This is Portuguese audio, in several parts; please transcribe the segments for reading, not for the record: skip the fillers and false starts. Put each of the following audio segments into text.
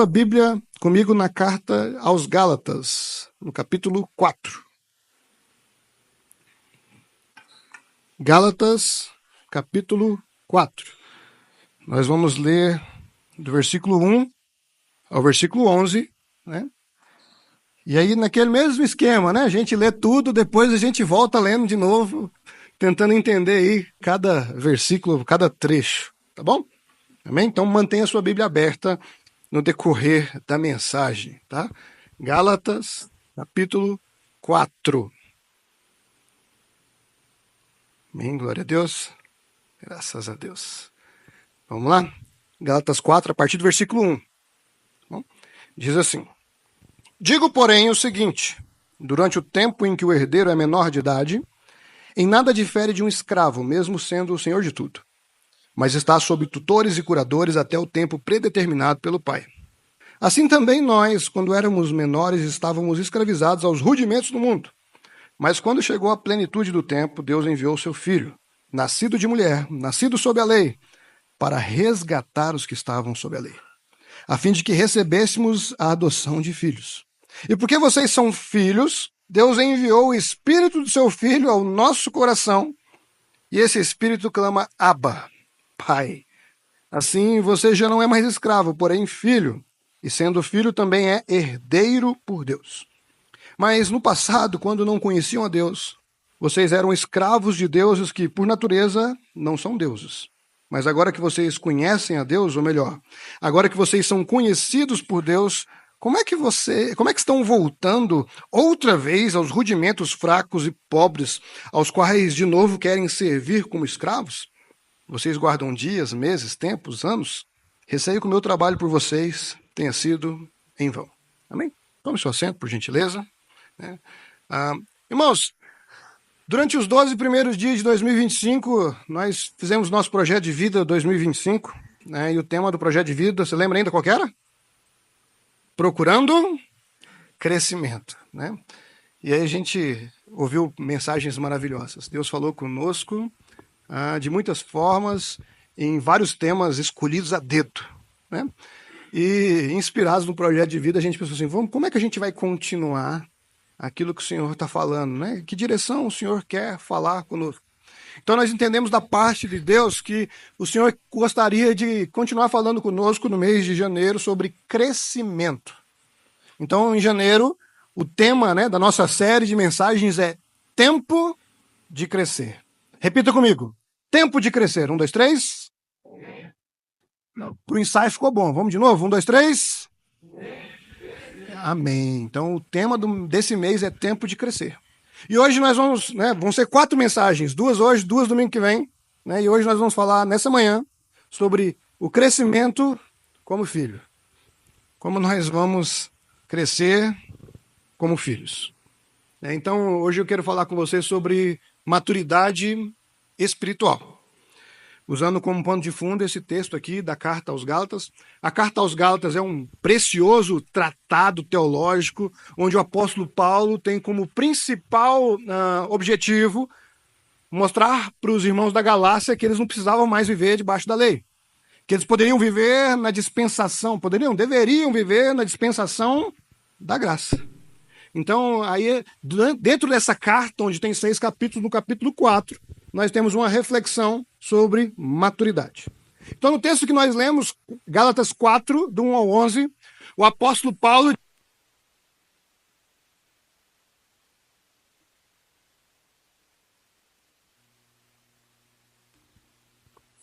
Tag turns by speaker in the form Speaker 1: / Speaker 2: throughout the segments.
Speaker 1: A Bíblia comigo na carta aos Gálatas, no capítulo 4. Gálatas, capítulo 4. Nós vamos ler do versículo 1 ao versículo 11, né? E aí, naquele mesmo esquema, né? A gente lê tudo, depois a gente volta lendo de novo, tentando entender aí cada versículo, cada trecho, tá bom? Amém? Então mantenha a sua Bíblia aberta no decorrer da mensagem, tá? Gálatas, capítulo 4. Amém? Glória a Deus. Graças a Deus. Vamos lá? Gálatas 4, a partir do versículo 1. Bom, diz assim: Digo, porém, o seguinte: durante o tempo em que o herdeiro é menor de idade, em nada difere de um escravo, mesmo sendo o senhor de tudo, mas está sob tutores e curadores até o tempo predeterminado pelo Pai. Assim também nós, quando éramos menores, estávamos escravizados aos rudimentos do mundo. Mas quando chegou a plenitude do tempo, Deus enviou seu Filho, nascido de mulher, nascido sob a lei, para resgatar os que estavam sob a lei, a fim de que recebêssemos a adoção de filhos. E porque vocês são filhos, Deus enviou o Espírito do seu Filho ao nosso coração, e esse Espírito clama: Abba, Pai. Assim, você já não é mais escravo, porém filho, e sendo filho também é herdeiro por Deus. Mas no passado, quando não conheciam a Deus, vocês eram escravos de deuses que, por natureza, não são deuses. Mas agora que vocês conhecem a Deus, ou melhor, agora que vocês são conhecidos por Deus, como é que estão voltando outra vez aos rudimentos fracos e pobres, aos quais de novo querem servir como escravos? Vocês guardam dias, meses, tempos, anos? Receio que o meu trabalho por vocês tenha sido em vão. Amém? Tome seu assento, por gentileza. Irmãos, durante os 12 primeiros dias de 2025, nós fizemos nosso projeto de vida 2025, né? E o tema do projeto de vida, você lembra ainda qual que era? Procurando crescimento, né? E aí a gente ouviu mensagens maravilhosas. Deus falou conosco de muitas formas, em vários temas escolhidos a dedo, né? E inspirados no projeto de vida, a gente pensou assim: como é que a gente vai continuar aquilo que o Senhor está falando, né? Que direção o Senhor quer falar conosco? Então nós entendemos da parte de Deus que o Senhor gostaria de continuar falando conosco no mês de janeiro sobre crescimento. Então, em janeiro, o tema, né, da nossa série de mensagens é Tempo de Crescer. Repita comigo: tempo de crescer. 1, 2, 3. Para o ensaio ficou bom. Vamos de novo? 1, 2, 3. Amém. Então, o tema desse mês é tempo de crescer. E hoje nós vão ser 4 mensagens. 2 hoje, 2 domingo que vem. Né? E hoje nós vamos falar, nessa manhã, sobre o crescimento como filho. Como nós vamos crescer como filhos. Então, hoje eu quero falar com você sobre maturidade espiritual, usando como pano de fundo esse texto aqui da Carta aos Gálatas. A Carta aos Gálatas é um precioso tratado teológico, onde o apóstolo Paulo tem como principal objetivo mostrar para os irmãos da Galácia que eles não precisavam mais viver debaixo da lei, que eles poderiam viver na dispensação, deveriam viver na dispensação da graça. Então, aí, dentro dessa carta, onde tem 6 capítulos, no capítulo 4, nós temos uma reflexão sobre maturidade. Então, no texto que nós lemos, Gálatas 4, do 1 ao 11, o apóstolo Paulo...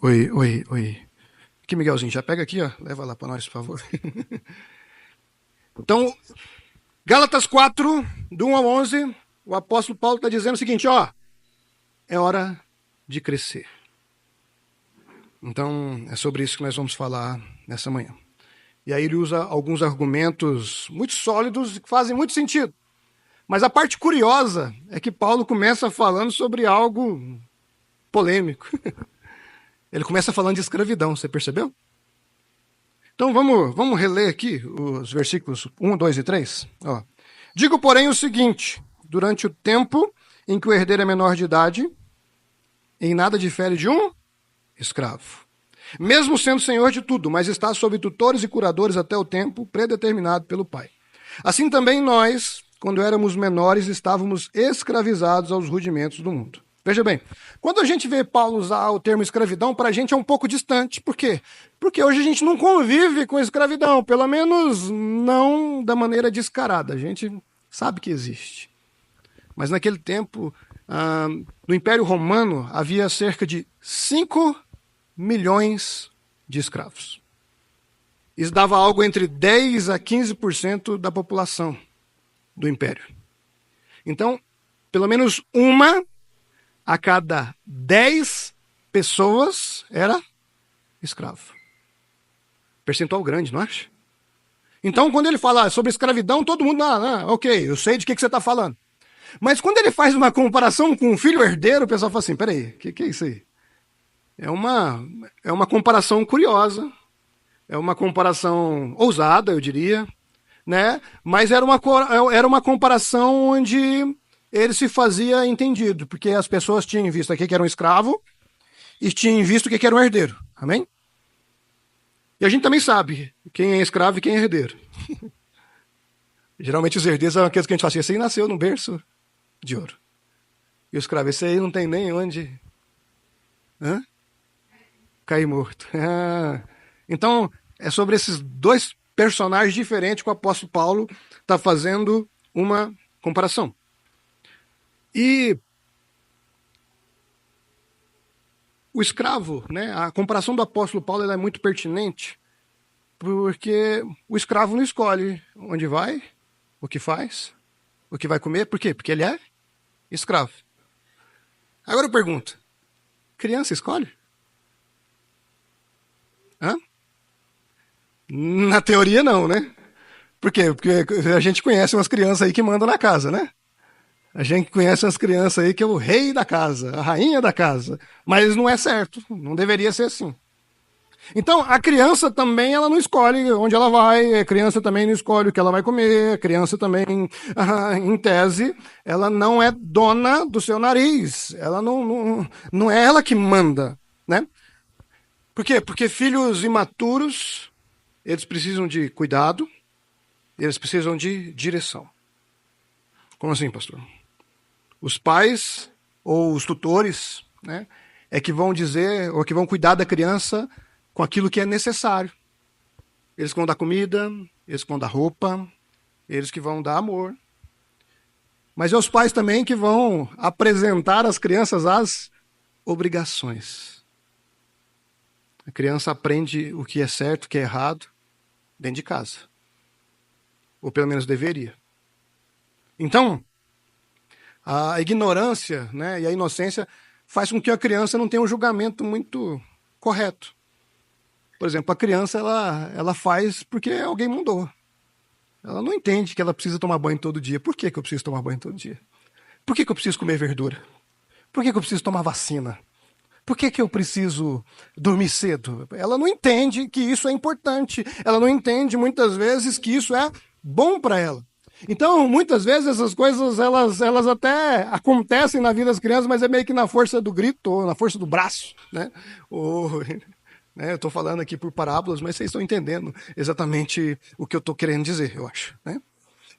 Speaker 1: Oi. Aqui, Miguelzinho, já pega aqui, ó. Leva lá para nós, por favor. Então, Gálatas 4, do 1 ao 11, o apóstolo Paulo está dizendo o seguinte: é hora de crescer. Então, é sobre isso que nós vamos falar nessa manhã. E aí ele usa alguns argumentos muito sólidos que fazem muito sentido. Mas a parte curiosa é que Paulo começa falando sobre algo polêmico. Ele começa falando de escravidão, você percebeu? Então vamos reler aqui os versículos 1, 2 e 3. Digo, porém, o seguinte: durante o tempo em que o herdeiro é menor de idade, em nada difere de um escravo, mesmo sendo senhor de tudo, mas está sob tutores e curadores até o tempo predeterminado pelo Pai. Assim também nós, quando éramos menores, estávamos escravizados aos rudimentos do mundo. Veja bem, quando a gente vê Paulo usar o termo escravidão, para a gente é um pouco distante. Por quê? Porque hoje a gente não convive com escravidão, pelo menos não da maneira descarada. A gente sabe que existe. Mas naquele tempo, no Império Romano, havia cerca de 5 milhões de escravos. Isso dava algo entre 10% a 15% da população do Império. Então, pelo menos uma a cada 10 pessoas era escravo. Percentual grande, não acha? Então, quando ele fala sobre escravidão, todo mundo, ok, eu sei de que você está falando. Mas quando ele faz uma comparação com um filho herdeiro, o pessoal fala assim, peraí, o que é isso aí? É uma comparação curiosa, é uma comparação ousada, eu diria, né? Mas era uma comparação onde ele se fazia entendido, porque as pessoas tinham visto aqui que era um escravo e tinham visto que era um herdeiro. Amém? E a gente também sabe quem é escravo e quem é herdeiro. Geralmente os herdeiros são aqueles que a gente fala assim, esse aí nasceu num berço de ouro. E o escravo, esse aí não tem nem onde cair morto. Então, é sobre esses dois personagens diferentes que o apóstolo Paulo está fazendo uma comparação. E o escravo, né, a comparação do apóstolo Paulo ela é muito pertinente, porque o escravo não escolhe onde vai, o que faz, o que vai comer. Por quê? Porque ele é escravo. Agora eu pergunto, criança escolhe? Na teoria não, né? Por quê? Porque a gente conhece umas crianças aí que mandam na casa, né? A gente conhece umas crianças aí que é o rei da casa, a rainha da casa. Mas não é certo, não deveria ser assim. Então, a criança também ela não escolhe onde ela vai, a criança também não escolhe o que ela vai comer, a criança também, em tese, ela não é dona do seu nariz, ela não é ela que manda, né? Por quê? Porque filhos imaturos, eles precisam de cuidado, eles precisam de direção. Como assim, pastor? Os pais ou os tutores, né, é que vão dizer, ou que vão cuidar da criança com aquilo que é necessário. Eles que vão dar comida, eles que vão dar roupa, eles que vão dar amor. Mas é os pais também que vão apresentar às crianças as obrigações. A criança aprende o que é certo, o que é errado, dentro de casa. Ou pelo menos deveria. Então, a ignorância, né, e a inocência faz com que a criança não tenha um julgamento muito correto. Por exemplo, a criança ela faz porque alguém mandou. Ela não entende que ela precisa tomar banho todo dia. Por que eu preciso tomar banho todo dia? Por que eu preciso comer verdura? Por que eu preciso tomar vacina? Por que eu preciso dormir cedo? Ela não entende que isso é importante. Ela não entende, muitas vezes, que isso é bom para ela. Então, muitas vezes, essas coisas, elas até acontecem na vida das crianças, mas é meio que na força do grito, ou na força do braço, né? Eu estou falando aqui por parábolas, mas vocês estão entendendo exatamente o que eu estou querendo dizer, eu acho, né?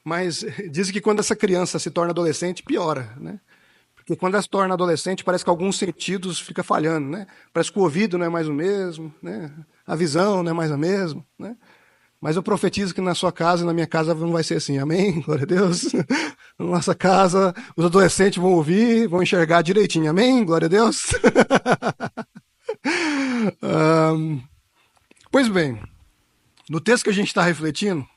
Speaker 1: Mas dizem que quando essa criança se torna adolescente, piora, né? Porque quando ela se torna adolescente, parece que alguns sentidos ficam falhando, né? Parece que o ouvido não é mais o mesmo, né? A visão não é mais a mesma, né? Mas eu profetizo que na sua casa e na minha casa não vai ser assim, amém? Glória a Deus. Na nossa casa, os adolescentes vão ouvir, vão enxergar direitinho, amém? Glória a Deus. Pois bem, no texto que a gente está refletindo,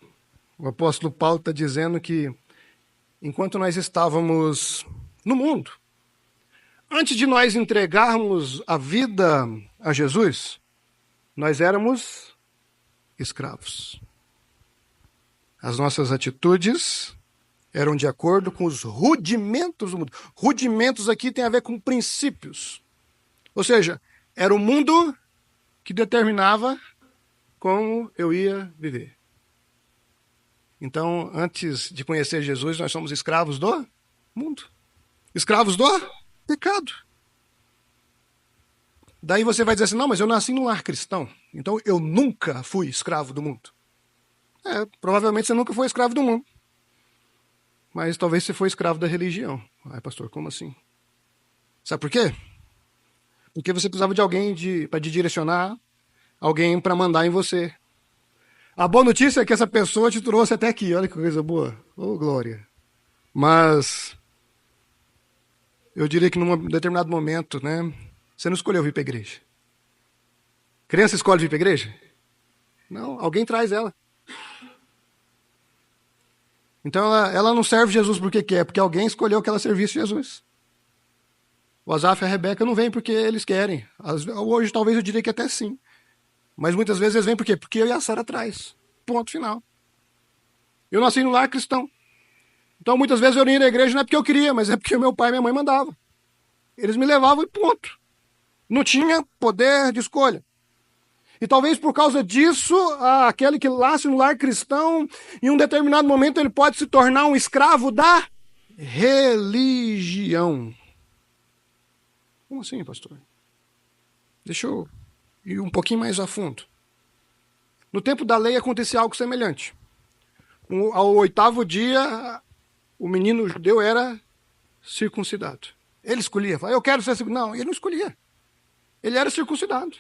Speaker 1: o apóstolo Paulo está dizendo que enquanto nós estávamos no mundo, antes de nós entregarmos a vida a Jesus, nós éramos escravos. As nossas atitudes eram de acordo com os rudimentos do mundo. Rudimentos aqui tem a ver com princípios. Ou seja, era o mundo que determinava como eu ia viver. Então, antes de conhecer Jesus, nós somos escravos do mundo. Escravos do pecado. Daí você vai dizer assim, não, mas eu nasci num lar cristão, então eu nunca fui escravo do mundo. Provavelmente você nunca foi escravo do mundo. Mas talvez você foi escravo da religião. Ai, pastor, como assim? Sabe por quê? Porque você precisava de alguém para te direcionar, alguém para mandar em você. A boa notícia é que essa pessoa te trouxe até aqui. Olha que coisa boa. Oh, glória. Mas eu diria que num determinado momento, né, você não escolheu vir para a igreja. Criança escolhe vir para a igreja? Não, alguém traz ela. Então ela não serve Jesus porque quer, porque alguém escolheu que ela servisse Jesus. O Asaf e a Rebeca não vêm porque eles querem. Hoje talvez eu diria que até sim. Mas muitas vezes eles vêm por quê? Porque eu e a Sara atrás. Ponto final. Eu nasci no lar cristão. Então muitas vezes eu ia na igreja não é porque eu queria, mas é porque meu pai e minha mãe mandavam. Eles me levavam e ponto. Não tinha poder de escolha. E talvez por causa disso, aquele que nasce no lar cristão, em um determinado momento ele pode se tornar um escravo da religião. Como assim, pastor? Deixa eu ir um pouquinho mais a fundo. No tempo da lei acontecia algo semelhante. Ao 8º dia, o menino judeu era circuncidado. Ele escolhia, falava, eu quero ser circuncidado. Não, ele não escolhia. Ele era circuncidado.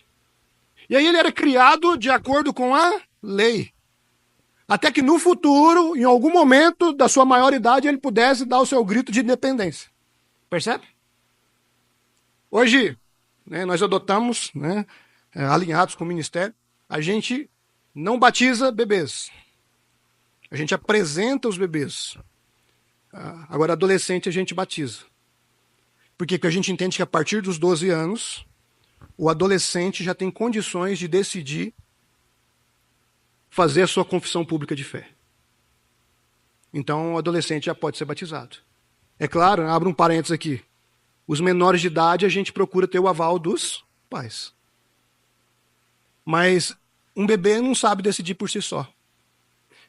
Speaker 1: E aí ele era criado de acordo com a lei. Até que no futuro, em algum momento da sua maioridade, ele pudesse dar o seu grito de independência. Percebe? Hoje, né, nós adotamos, né, alinhados com o ministério, a gente não batiza bebês. A gente apresenta os bebês. Agora, adolescente, a gente batiza. Porque a gente entende que a partir dos 12 anos, o adolescente já tem condições de decidir fazer a sua confissão pública de fé. Então, o adolescente já pode ser batizado. É claro, abro um parênteses aqui. Os menores de idade, a gente procura ter o aval dos pais. Mas um bebê não sabe decidir por si só.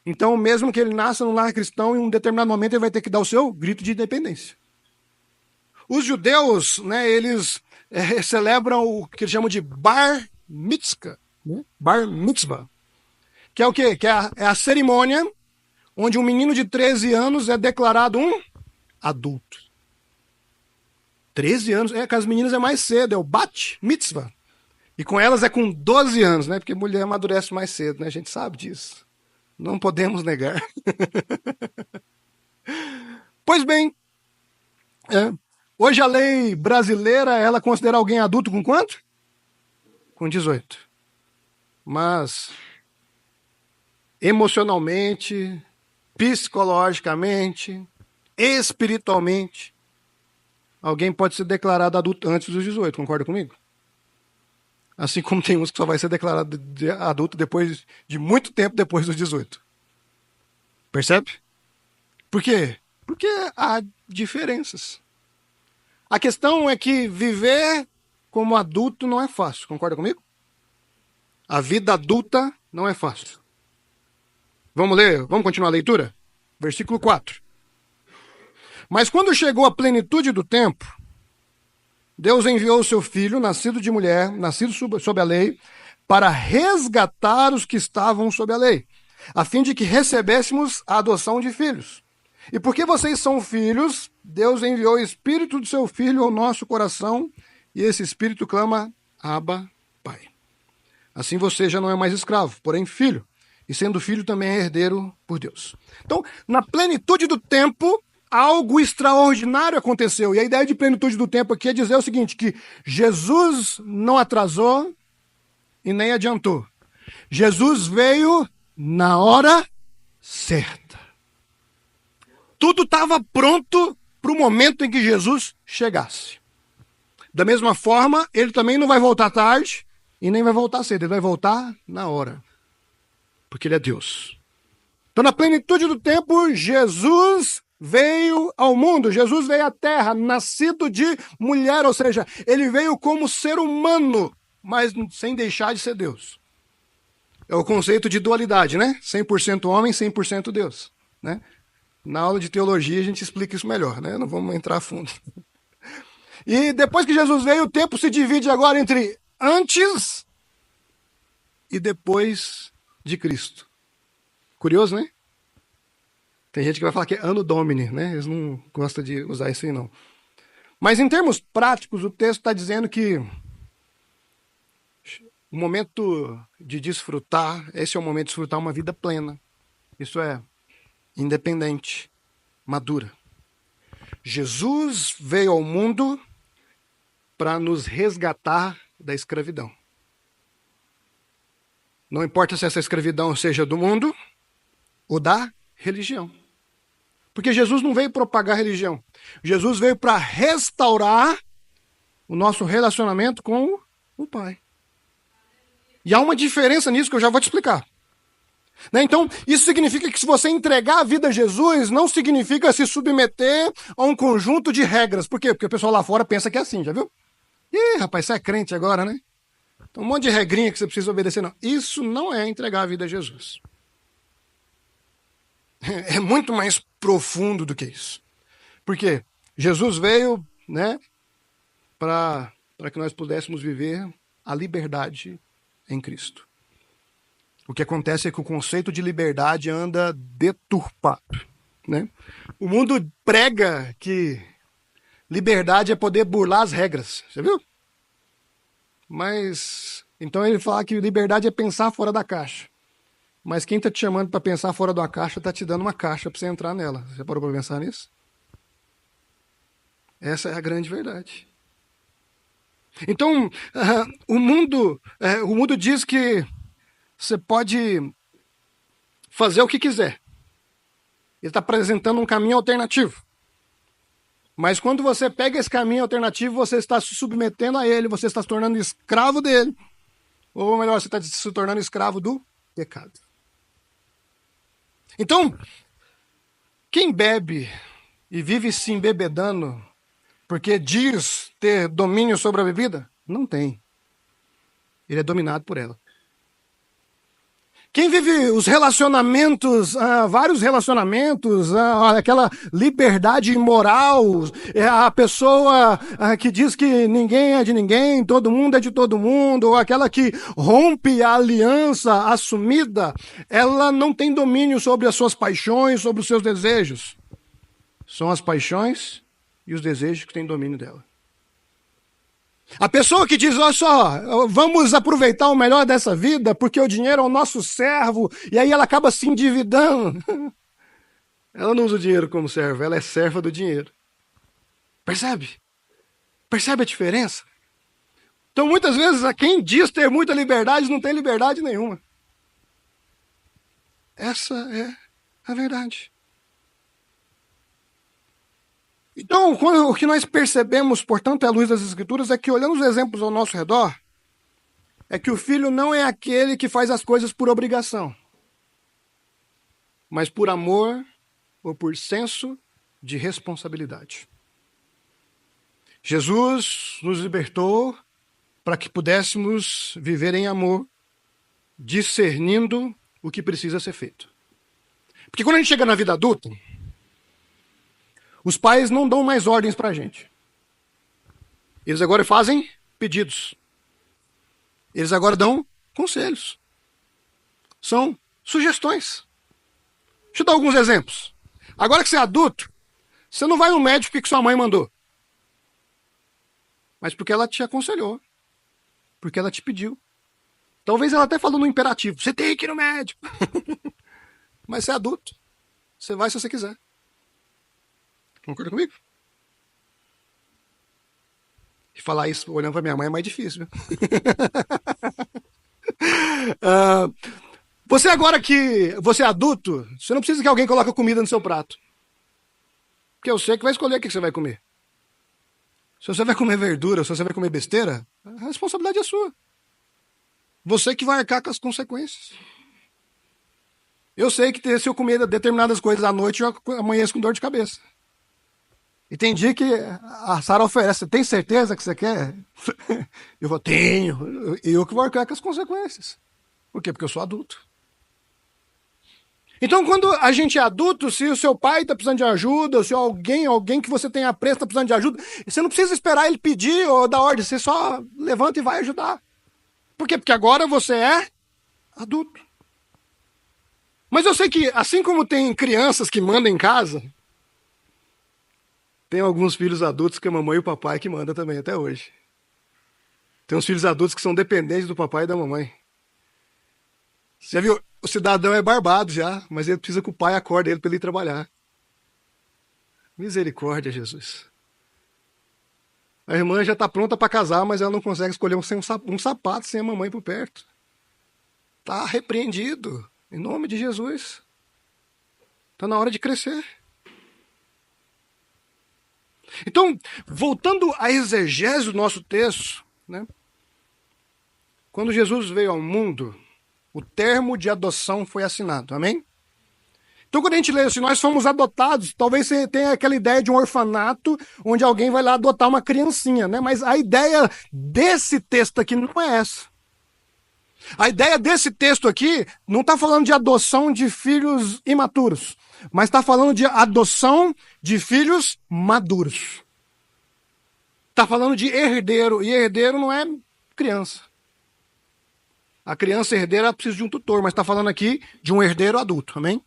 Speaker 1: Então, mesmo que ele nasça num lar cristão, em um determinado momento ele vai ter que dar o seu grito de independência. Os judeus, né, eles celebram o que eles chamam de bar mitzvah, né? Bar mitzvah, que é o quê? Que é a cerimônia onde um menino de 13 anos é declarado um adulto. 13 anos, com as meninas é mais cedo, é o bat mitzvah. E com elas é com 12 anos, né? Porque mulher amadurece mais cedo, né? A gente sabe disso. Não podemos negar. Pois bem, hoje a lei brasileira, ela considera alguém adulto com quanto? Com 18. Mas emocionalmente, psicologicamente, espiritualmente, alguém pode ser declarado adulto antes dos 18, concorda comigo? Assim como tem uns que só vai ser declarado adulto depois de muito tempo depois dos 18. Percebe? Por quê? Porque há diferenças. A questão é que viver como adulto não é fácil, concorda comigo? A vida adulta não é fácil. Vamos ler, vamos continuar a leitura? Versículo 4. Mas quando chegou a plenitude do tempo, Deus enviou o seu filho, nascido de mulher, nascido sob a lei, para resgatar os que estavam sob a lei, a fim de que recebêssemos a adoção de filhos. E porque vocês são filhos, Deus enviou o Espírito do seu Filho ao nosso coração, e esse Espírito clama, Abba, Pai. Assim você já não é mais escravo, porém filho, e sendo filho também é herdeiro por Deus. Então, na plenitude do tempo, algo extraordinário aconteceu. E a ideia de plenitude do tempo aqui é dizer o seguinte, que Jesus não atrasou e nem adiantou. Jesus veio na hora certa. Tudo estava pronto para o momento em que Jesus chegasse. Da mesma forma, ele também não vai voltar tarde e nem vai voltar cedo. Ele vai voltar na hora. Porque ele é Deus. Então, na plenitude do tempo, Jesus veio ao mundo. Jesus veio à terra, nascido de mulher. Ou seja, ele veio como ser humano, mas sem deixar de ser Deus. É o conceito de dualidade, né? 100% homem, 100% Deus, né? Na aula de teologia a gente explica isso melhor, né? Não vamos entrar a fundo. E depois que Jesus veio, o tempo se divide agora entre antes e depois de Cristo. Curioso, né? Tem gente que vai falar que é Anno Domini, né? Eles não gostam de usar isso aí, não. Mas em termos práticos, o texto está dizendo que o momento de desfrutar, esse é o momento de desfrutar uma vida plena. Isso é, independente, madura. Jesus veio ao mundo para nos resgatar da escravidão. Não importa se essa escravidão seja do mundo ou da religião. Porque Jesus não veio propagar religião. Jesus veio para restaurar o nosso relacionamento com o Pai. E há uma diferença nisso que eu já vou te explicar. Né? Então, isso significa que se você entregar a vida a Jesus, não significa se submeter a um conjunto de regras. Por quê? Porque o pessoal lá fora pensa que é assim, já viu? Ih, rapaz, você é crente agora, né? Então, um monte de regrinha que você precisa obedecer. Não, isso não é entregar a vida a Jesus. É muito mais profundo do que isso. Porque Jesus veio, né, para que nós pudéssemos viver a liberdade em Cristo. O que acontece é que o conceito de liberdade anda deturpado, né? O mundo prega que liberdade é poder burlar as regras, você viu? Mas então ele fala que liberdade é pensar fora da caixa. Mas quem está te chamando para pensar fora da caixa está te dando uma caixa para você entrar nela. Você parou para pensar nisso? Essa é a grande verdade. Então, o mundo diz que você pode fazer o que quiser. Ele está apresentando um caminho alternativo. Mas quando você pega esse caminho alternativo, você está se submetendo a ele, você está se tornando escravo dele. Ou melhor, você está se tornando escravo do pecado. Então, quem bebe e vive se embebedando porque diz ter domínio sobre a bebida, não tem. Ele é dominado por ela. Quem vive os relacionamentos, vários relacionamentos, aquela liberdade imoral, é a pessoa que diz que ninguém é de ninguém, todo mundo é de todo mundo, ou aquela que rompe a aliança assumida, ela não tem domínio sobre as suas paixões, sobre os seus desejos. São as paixões e os desejos que têm domínio dela. A pessoa que diz, olha só, vamos aproveitar o melhor dessa vida porque o dinheiro é o nosso servo, e aí ela acaba se endividando. Ela não usa o dinheiro como servo, ela é serva do dinheiro. Percebe? Percebe a diferença? Então muitas vezes quem diz ter muita liberdade não tem liberdade nenhuma. Essa é a verdade. Então, o que nós percebemos, portanto, à luz das Escrituras, é que, olhando os exemplos ao nosso redor, é que o filho não é aquele que faz as coisas por obrigação, mas por amor ou por senso de responsabilidade. Jesus nos libertou para que pudéssemos viver em amor, discernindo o que precisa ser feito. Porque quando a gente chega na vida adulta, os pais não dão mais ordens para a gente. Eles agora fazem pedidos. Eles agora dão conselhos. São sugestões. Deixa eu dar alguns exemplos. Agora que você é adulto, você não vai no médico porque sua mãe mandou. Mas porque ela te aconselhou. Porque ela te pediu. Talvez ela até falou no imperativo. Você tem que ir no médico. Mas você é adulto. Você vai se você quiser. Concorda comigo? E falar isso olhando para minha mãe é mais difícil. Você agora que você é adulto, você não precisa que alguém coloque comida no seu prato. Porque eu sei que vai escolher o que você vai comer. Se você vai comer verdura, se você vai comer besteira, a responsabilidade é sua. Você que vai arcar com as consequências. Eu sei que se eu comer determinadas coisas à noite, eu amanheço com dor de cabeça. E tem dia que a Sara oferece, tem certeza que você quer? Eu vou, tenho. E eu que vou arcar com as consequências. Por quê? Porque eu sou adulto. Então, quando a gente é adulto, se o seu pai está precisando de ajuda, ou se alguém que você tenha apreço está precisando de ajuda, você não precisa esperar ele pedir ou dar ordem, você só levanta e vai ajudar. Por quê? Porque agora você é adulto. Mas eu sei que, assim como tem crianças que mandam em casa, tem alguns filhos adultos que a mamãe e o papai que mandam também, até hoje. Tem uns filhos adultos que são dependentes do papai e da mamãe. Você já viu? O cidadão é barbado já, mas ele precisa que o pai acorde ele para ele ir trabalhar. Misericórdia, Jesus. A irmã já está pronta para casar, mas ela não consegue escolher um sapato sem a mamãe por perto. Está repreendido, em nome de Jesus. Está na hora de crescer. Então, voltando à exegese do nosso texto, né? Quando Jesus veio ao mundo, o termo de adoção foi assinado, amém? Então, quando a gente lê assim, nós fomos adotados, talvez você tenha aquela ideia de um orfanato, onde alguém vai lá adotar uma criancinha, né? Mas a ideia desse texto aqui não é essa. A ideia desse texto aqui não está falando de adoção de filhos imaturos, mas está falando de adoção de filhos maduros. Está falando de herdeiro, e herdeiro não é criança. A criança herdeira precisa de um tutor, mas está falando aqui de um herdeiro adulto, amém?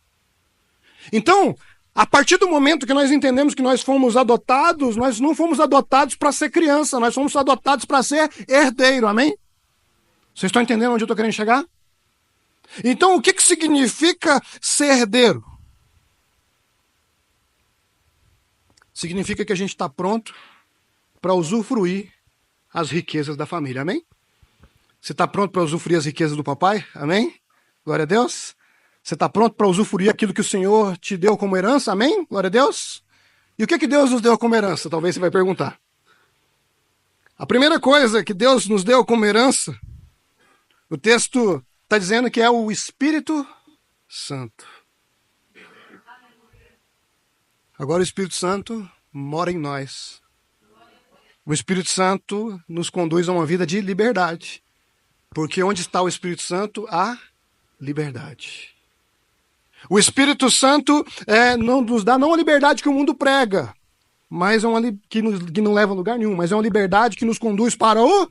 Speaker 1: Então, a partir do momento que nós entendemos que nós fomos adotados, nós não fomos adotados para ser criança, nós fomos adotados para ser herdeiro, amém? Vocês estão entendendo onde eu estou querendo chegar? Então, o que significa ser herdeiro? Significa que a gente está pronto para usufruir as riquezas da família, amém? Você está pronto para usufruir as riquezas do papai? Amém? Glória a Deus. Você está pronto para usufruir aquilo que o Senhor te deu como herança? Amém? Glória a Deus. E o que Deus nos deu como herança? Talvez você vai perguntar. A primeira coisa que Deus nos deu como herança, o texto está dizendo que é o Espírito Santo. Agora o Espírito Santo mora em nós. O Espírito Santo nos conduz a uma vida de liberdade. Porque onde está o Espírito Santo, há liberdade. O Espírito Santo não nos dá não a liberdade que o mundo prega, mas é uma que não leva a lugar nenhum, mas é uma liberdade que nos conduz para o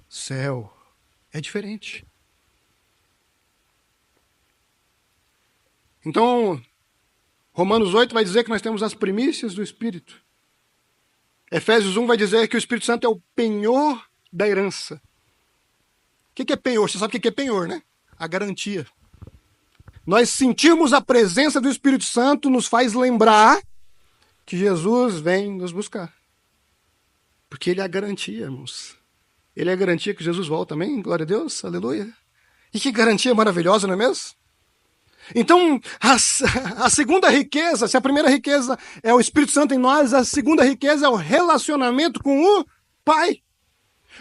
Speaker 1: céu. É diferente. Então, Romanos 8 vai dizer que nós temos as primícias do Espírito. Efésios 1 vai dizer que o Espírito Santo é o penhor da herança. O que é penhor? Você sabe o que é penhor, né? A garantia. Nós sentirmos a presença do Espírito Santo nos faz lembrar que Jesus vem nos buscar. Porque ele é a garantia, irmãos. Ele é a garantia que Jesus volta, amém? Glória a Deus, aleluia. E que garantia maravilhosa, não é mesmo? Então, a segunda riqueza, se a primeira riqueza é o Espírito Santo em nós, a segunda riqueza é o relacionamento com o Pai.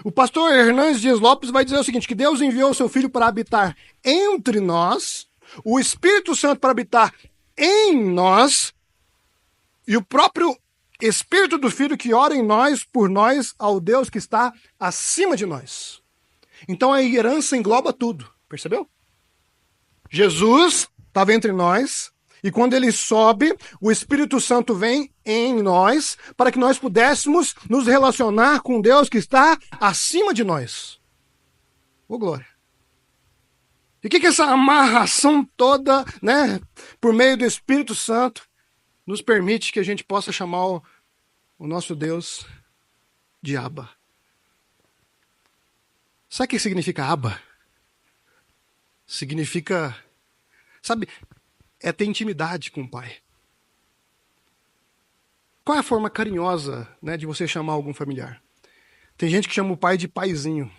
Speaker 1: O pastor Hernandes Dias Lopes vai dizer o seguinte, que Deus enviou o seu Filho para habitar entre nós, o Espírito Santo para habitar em nós, e o próprio Espírito do Filho que ora em nós, por nós, ao Deus que está acima de nós. Então a herança engloba tudo, percebeu? Jesus estava entre nós, e quando ele sobe, o Espírito Santo vem em nós, para que nós pudéssemos nos relacionar com Deus que está acima de nós. Ô glória! E o que essa amarração toda, né, por meio do Espírito Santo, nos permite que a gente possa chamar o nosso Deus de Abba? Sabe o que significa Abba? Significa, sabe, é ter intimidade com o Pai. Qual é a forma carinhosa, né, de você chamar algum familiar? Tem gente que chama o pai de paizinho.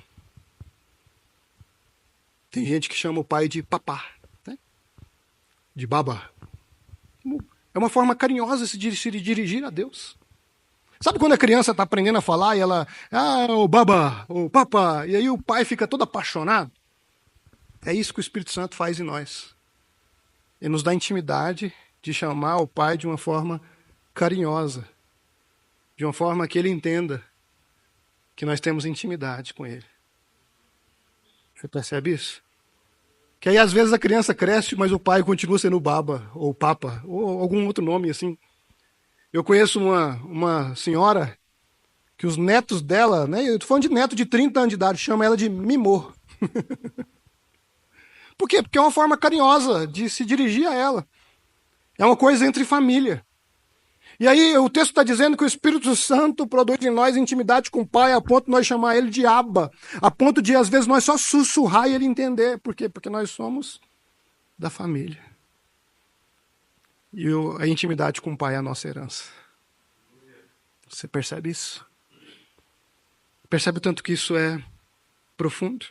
Speaker 1: Tem gente que chama o pai de papá, né? De baba. É uma forma carinhosa de se dirigir a Deus. Sabe quando a criança está aprendendo a falar e ela, o baba, o papá, e aí o pai fica todo apaixonado? É isso que o Espírito Santo faz em nós. Ele nos dá intimidade de chamar o Pai de uma forma carinhosa, de uma forma que ele entenda que nós temos intimidade com ele. Você percebe isso? Que aí às vezes a criança cresce, mas o pai continua sendo baba, ou papa, ou algum outro nome assim. Eu conheço uma senhora que os netos dela, né, eu estou falando de neto de 30 anos de idade, chama ela de mimô. Por quê? Porque é uma forma carinhosa de se dirigir a ela. É uma coisa entre família. E aí o texto está dizendo que o Espírito Santo produz em nós intimidade com o Pai, a ponto de nós chamar ele de Abba, a ponto de às vezes nós só sussurrar e ele entender. Por quê? Porque nós somos da família. E a intimidade com o Pai é a nossa herança. Você percebe isso? Percebe o tanto que isso é profundo?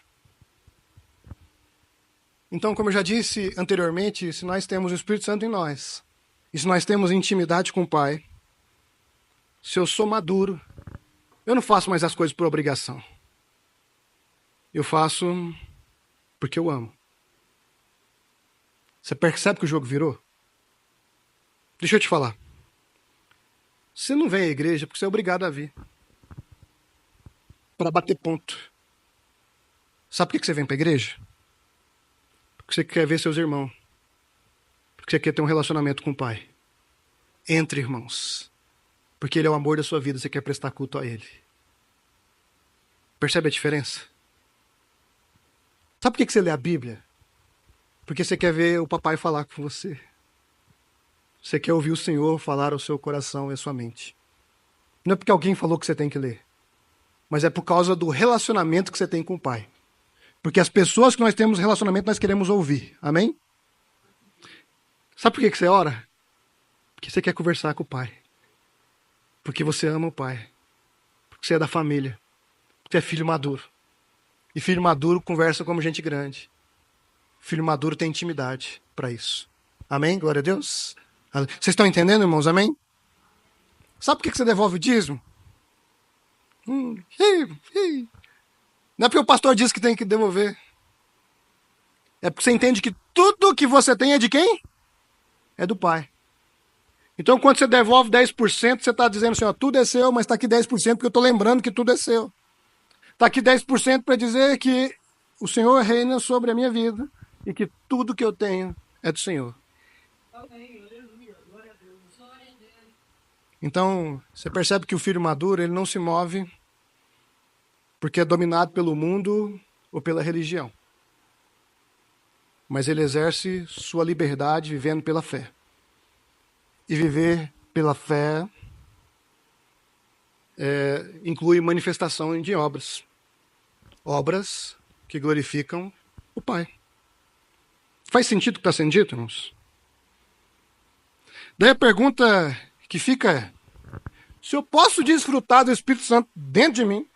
Speaker 1: Então, como eu já disse anteriormente, se nós temos o Espírito Santo em nós, e se nós temos intimidade com o Pai, se eu sou maduro, eu não faço mais as coisas por obrigação. Eu faço porque eu amo. Você percebe que o jogo virou? Deixa eu te falar. Você não vem à igreja porque você é obrigado a vir. Para bater ponto. Sabe por que você vem para a igreja? Porque você quer ver seus irmãos. Porque você quer ter um relacionamento com o Pai. Entre irmãos. Porque Ele é o amor da sua vida, você quer prestar culto a Ele. Percebe a diferença? Sabe por que você lê a Bíblia? Porque você quer ver o papai falar com você. Você quer ouvir o Senhor falar ao seu coração e à sua mente. Não é porque alguém falou que você tem que ler. Mas é por causa do relacionamento que você tem com o Pai. Porque as pessoas que nós temos relacionamento, nós queremos ouvir. Amém? Sabe por que você ora? Porque você quer conversar com o Pai. Porque você ama o Pai. Porque você é da família. Porque você é filho maduro. E filho maduro conversa como gente grande. Filho maduro tem intimidade para isso. Amém? Glória a Deus. Vocês estão entendendo, irmãos? Amém? Sabe por que você devolve o dízimo? Não é porque o pastor disse que tem que devolver. É porque você entende que tudo que você tem é de quem? É do Pai. Então, quando você devolve 10%, você está dizendo assim, ó, tudo é seu, mas está aqui 10% porque eu estou lembrando que tudo é seu. Está aqui 10% para dizer que o Senhor reina sobre a minha vida e que tudo que eu tenho é do Senhor. Então, você percebe que o filho maduro, ele não se move porque é dominado pelo mundo ou pela religião. Mas ele exerce sua liberdade vivendo pela fé. E viver pela fé inclui manifestação de obras. Obras que glorificam o Pai. Faz sentido o que está sendo dito, irmãos? Daí a pergunta que fica é, se eu posso desfrutar do Espírito Santo dentro de mim,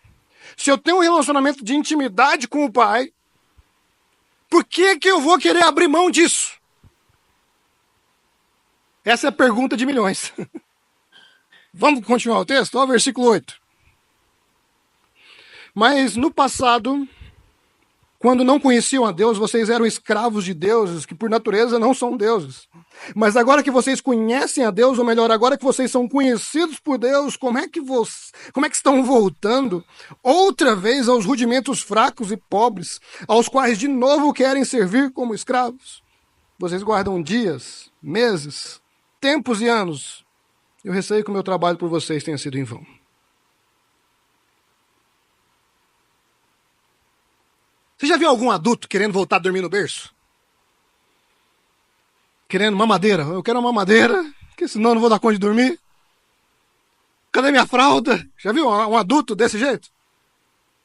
Speaker 1: se eu tenho um relacionamento de intimidade com o Pai, por que eu vou querer abrir mão disso? Essa é a pergunta de milhões. Vamos continuar o texto? Olha o versículo 8. Mas no passado, quando não conheciam a Deus, vocês eram escravos de deuses, que por natureza não são deuses. Mas agora que vocês conhecem a Deus, ou melhor, agora que vocês são conhecidos por Deus, como é que estão voltando outra vez aos rudimentos fracos e pobres, aos quais de novo querem servir como escravos? Vocês guardam dias, meses, tempos e anos. Eu receio que o meu trabalho por vocês tenha sido em vão. Você já viu algum adulto querendo voltar a dormir no berço? Querendo mamadeira? Eu quero uma mamadeira, porque senão eu não vou dar conta de dormir. Cadê minha fralda? Já viu um adulto desse jeito?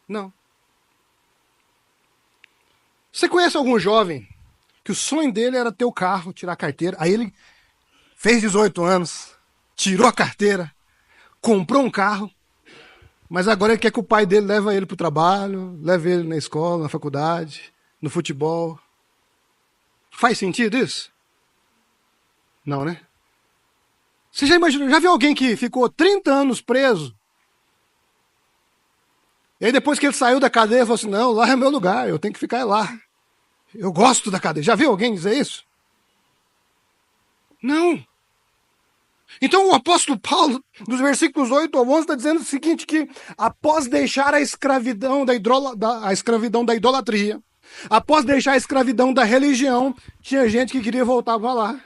Speaker 1: Não. Você conhece algum jovem que o sonho dele era ter o carro, tirar a carteira, aí ele fez 18 anos, tirou a carteira, comprou um carro, mas agora ele quer que o pai dele leve ele para o trabalho, leve ele na escola, na faculdade, no futebol. Faz sentido isso? Não, né? Você já imaginou, já viu alguém que ficou 30 anos preso? E aí depois que ele saiu da cadeia, falou assim, não, lá é meu lugar, eu tenho que ficar lá. Eu gosto da cadeia. Já viu alguém dizer isso? Não. Então o apóstolo Paulo, nos versículos 8 ao 11, está dizendo o seguinte, que após deixar a escravidão da idolatria, após deixar a escravidão da religião, tinha gente que queria voltar para lá.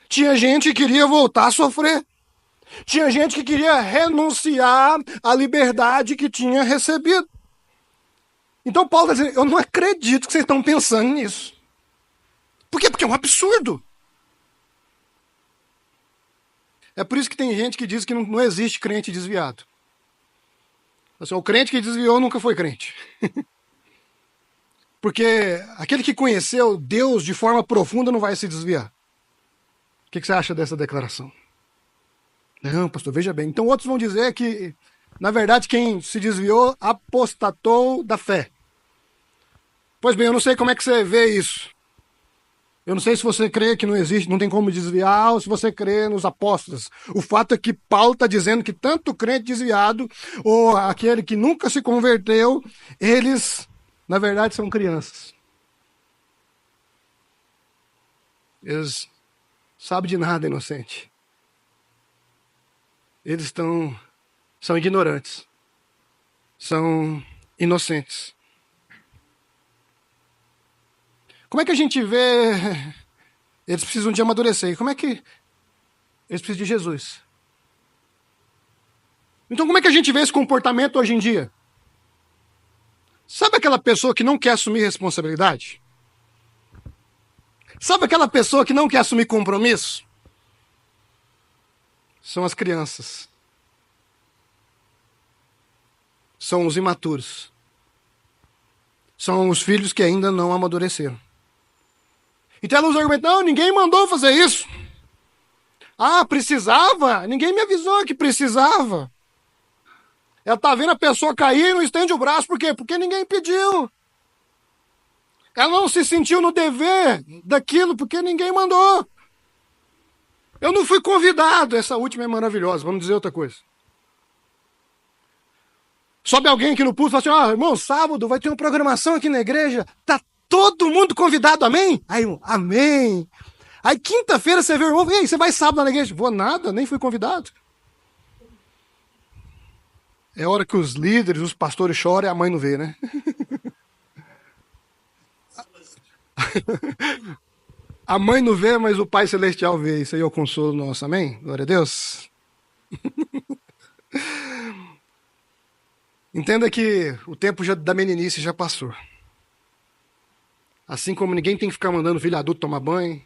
Speaker 1: Tinha gente que queria voltar a sofrer. Tinha gente que queria renunciar à liberdade que tinha recebido. Então Paulo está dizendo, eu não acredito que vocês estão pensando nisso. Por quê? Porque é um absurdo. É por isso que tem gente que diz que não existe crente desviado. Assim, o crente que desviou nunca foi crente. Porque aquele que conheceu Deus de forma profunda não vai se desviar. O que você acha dessa declaração? Não, pastor, veja bem. Então outros vão dizer que, na verdade, quem se desviou apostatou da fé. Pois bem, eu não sei como é que você vê isso. Eu não sei se você crê que não existe, não tem como desviar, ou se você crê nos apóstolos. O fato é que Paulo está dizendo que tanto o crente desviado, ou aquele que nunca se converteu, eles, na verdade, são crianças. Eles sabem de nada, inocente. Eles são ignorantes. São inocentes. Como é que a gente vê? Eles precisam de amadurecer. Como é que eles precisam de Jesus? Então como é que a gente vê esse comportamento hoje em dia? Sabe aquela pessoa que não quer assumir responsabilidade? Sabe aquela pessoa que não quer assumir compromisso? São as crianças. São os imaturos. São os filhos que ainda não amadureceram. Então elas argumentam, não, ninguém mandou fazer isso. Ah, precisava? Ninguém me avisou que precisava. Ela tá vendo a pessoa cair e não estende o braço, por quê? Porque ninguém pediu. Ela não se sentiu no dever daquilo, porque ninguém mandou. Eu não fui convidado, essa última é maravilhosa, vamos dizer outra coisa. Sobe alguém aqui no pulso e fala assim, irmão, sábado vai ter uma programação aqui na igreja, tá todo mundo convidado, amém? Aí, irmão, amém. Aí quinta-feira você vê o irmão, e aí, você vai sábado na igreja? Vou nada, nem fui convidado. É hora que os líderes, os pastores choram e a mãe não vê, né? A mãe não vê, mas o Pai Celestial vê. Isso aí é o consolo nosso, amém? Glória a Deus. Entenda que o tempo da meninice já passou. Assim como ninguém tem que ficar mandando o filho adulto tomar banho,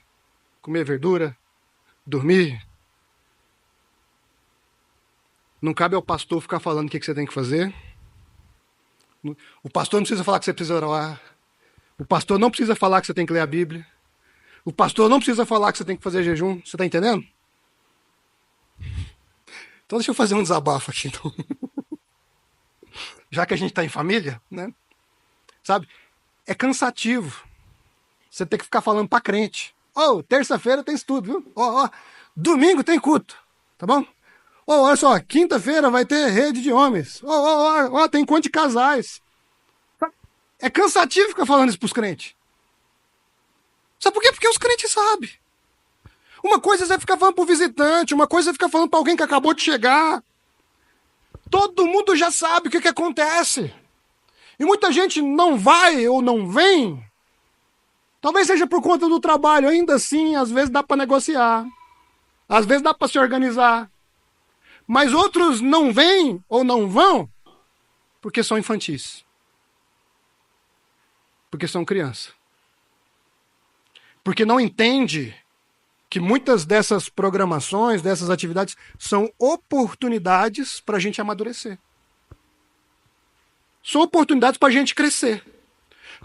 Speaker 1: comer verdura, dormir. Não cabe ao pastor ficar falando o que você tem que fazer. O pastor não precisa falar que você precisa orar. O pastor não precisa falar que você tem que ler a Bíblia. O pastor não precisa falar que você tem que fazer jejum. Você está entendendo? Então deixa eu fazer um desabafo aqui. Então. Já que a gente está em família, né? Sabe? É cansativo. Você tem que ficar falando para crente. Terça-feira tem estudo, viu? Domingo tem culto. Tá bom? Olha só, quinta-feira vai ter rede de homens. Tem encontro de casais. É cansativo ficar falando isso pros crentes. Sabe por quê? Porque os crentes sabem. Uma coisa é você ficar falando pro visitante, uma coisa é ficar falando para alguém que acabou de chegar. Todo mundo já sabe o que acontece. E muita gente não vai ou não vem. Talvez seja por conta do trabalho. Ainda assim, às vezes dá para negociar. Às vezes dá para se organizar. Mas outros não vêm ou não vão porque são infantis. Porque são crianças. Porque não entende que muitas dessas programações, dessas atividades, são oportunidades para a gente amadurecer. São oportunidades para a gente crescer.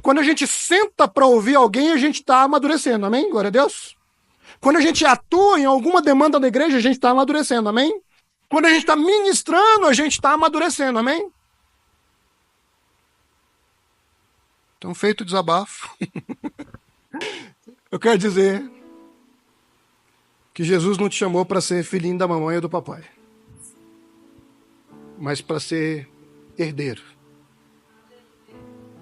Speaker 1: Quando a gente senta para ouvir alguém, a gente está amadurecendo, amém? Glória a Deus. Quando a gente atua em alguma demanda da igreja, a gente está amadurecendo, amém? Quando a gente está ministrando, a gente está amadurecendo, amém? Então, feito o desabafo, eu quero dizer que Jesus não te chamou para ser filhinho da mamãe ou do papai, mas para ser herdeiro,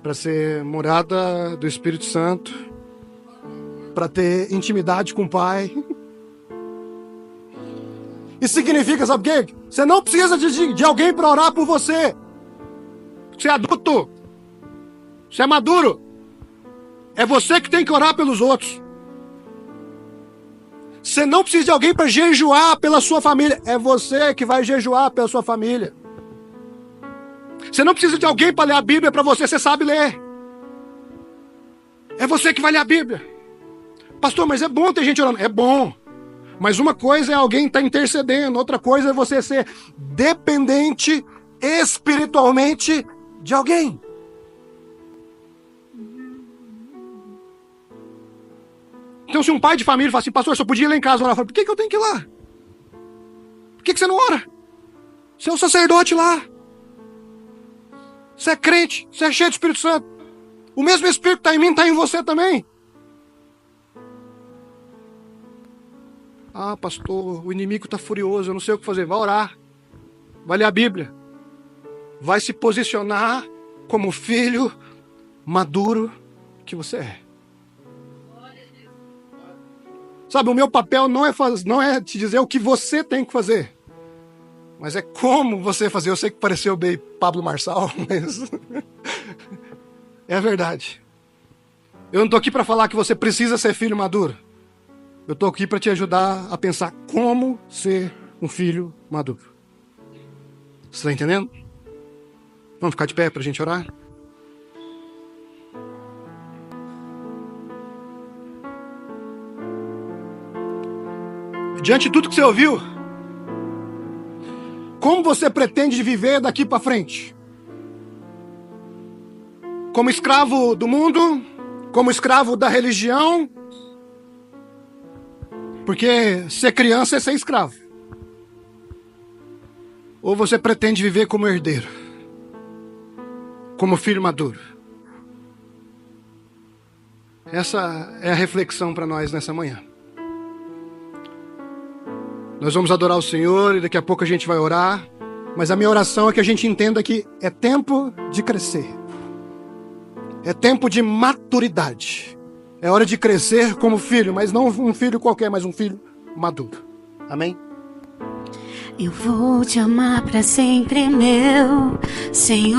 Speaker 1: para ser morada do Espírito Santo, para ter intimidade com o Pai. Isso significa, sabe o quê? Você não precisa de alguém para orar por você. Você é adulto. Você é maduro. É você que tem que orar pelos outros. Você não precisa de alguém para jejuar pela sua família. É você que vai jejuar pela sua família. Você não precisa de alguém para ler a Bíblia para você sabe ler. É você que vai ler a Bíblia. Pastor, mas é bom ter gente orando. É bom. Mas uma coisa é alguém estar intercedendo, outra coisa é você ser dependente espiritualmente de alguém. Então, se um pai de família fala assim, pastor, eu só podia ir lá em casa orar, eu falo, por que eu tenho que ir lá? Por que você não ora? Você é um sacerdote lá. Você é crente, você é cheio do Espírito Santo. O mesmo Espírito que está em mim, está em você também. Ah, pastor, o inimigo está furioso, eu não sei o que fazer. Vai orar. Vai ler a Bíblia. Vai se posicionar como filho maduro que você é. Sabe, o meu papel não é te dizer o que você tem que fazer. Mas é como você fazer. Eu sei que pareceu bem Pablo Marçal, mas é a verdade. Eu não estou aqui para falar que você precisa ser filho maduro. Eu estou aqui para te ajudar a pensar como ser um filho maduro. Você está entendendo? Vamos ficar de pé para a gente orar? Diante de tudo que você ouviu, como você pretende viver daqui para frente? Como escravo do mundo? Como escravo da religião? Porque ser criança é ser escravo. Ou você pretende viver como herdeiro? Como filho maduro? Essa é a reflexão para nós nessa manhã. Nós vamos adorar o Senhor e daqui a pouco a gente vai orar. Mas a minha oração é que a gente entenda que é tempo de crescer. É tempo de maturidade. É hora de crescer como filho, mas não um filho qualquer, mas um filho maduro. Amém?
Speaker 2: Eu vou te amar para sempre, meu Senhor.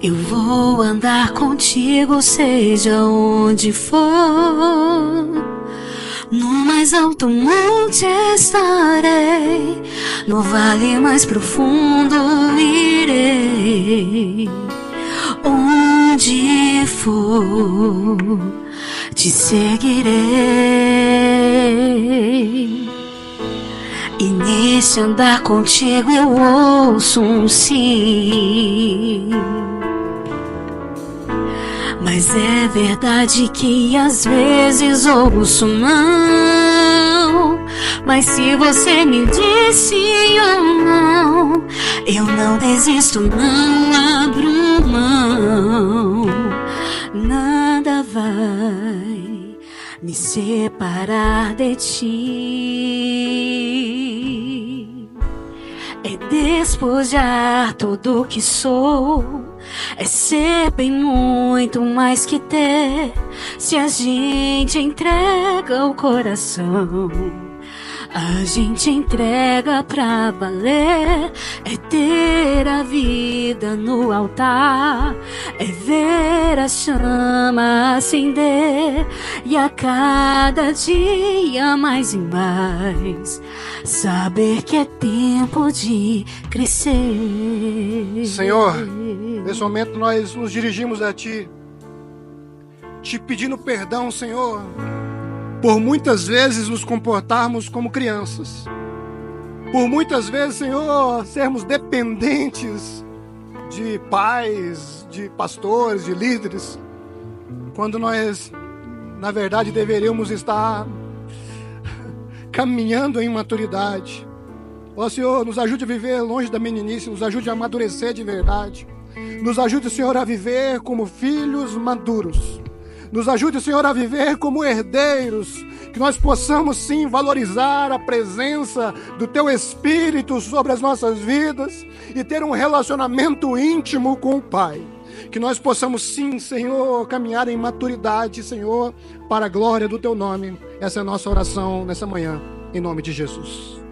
Speaker 2: Eu vou andar contigo, seja onde for. No mais alto monte estarei, no vale mais profundo irei. Onde for, te seguirei. E nesse andar contigo eu ouço um sim. Mas é verdade que às vezes ouço não. Mas se você me disse ou não, eu não desisto, não abro mão. Nada vai me separar de ti. É despojar tudo o que sou. É ser bem muito mais que ter. Se a gente entrega o coração, a gente entrega pra valer. É ter a vida no altar, é ver a chama acender. E a cada dia mais e mais saber que é tempo de crescer.
Speaker 1: Senhor, nesse momento nós nos dirigimos a Ti, te pedindo perdão, Senhor, por muitas vezes nos comportarmos como crianças. Por muitas vezes, Senhor, sermos dependentes de pais, de pastores, de líderes, quando nós, na verdade, deveríamos estar caminhando em maturidade. Ó Senhor, nos ajude a viver longe da meninice, nos ajude a amadurecer de verdade. Nos ajude, Senhor, a viver como filhos maduros. Nos ajude, Senhor, a viver como herdeiros, que nós possamos sim valorizar a presença do Teu Espírito sobre as nossas vidas e ter um relacionamento íntimo com o Pai. Que nós possamos sim, Senhor, caminhar em maturidade, Senhor, para a glória do Teu nome. Essa é a nossa oração nessa manhã, em nome de Jesus.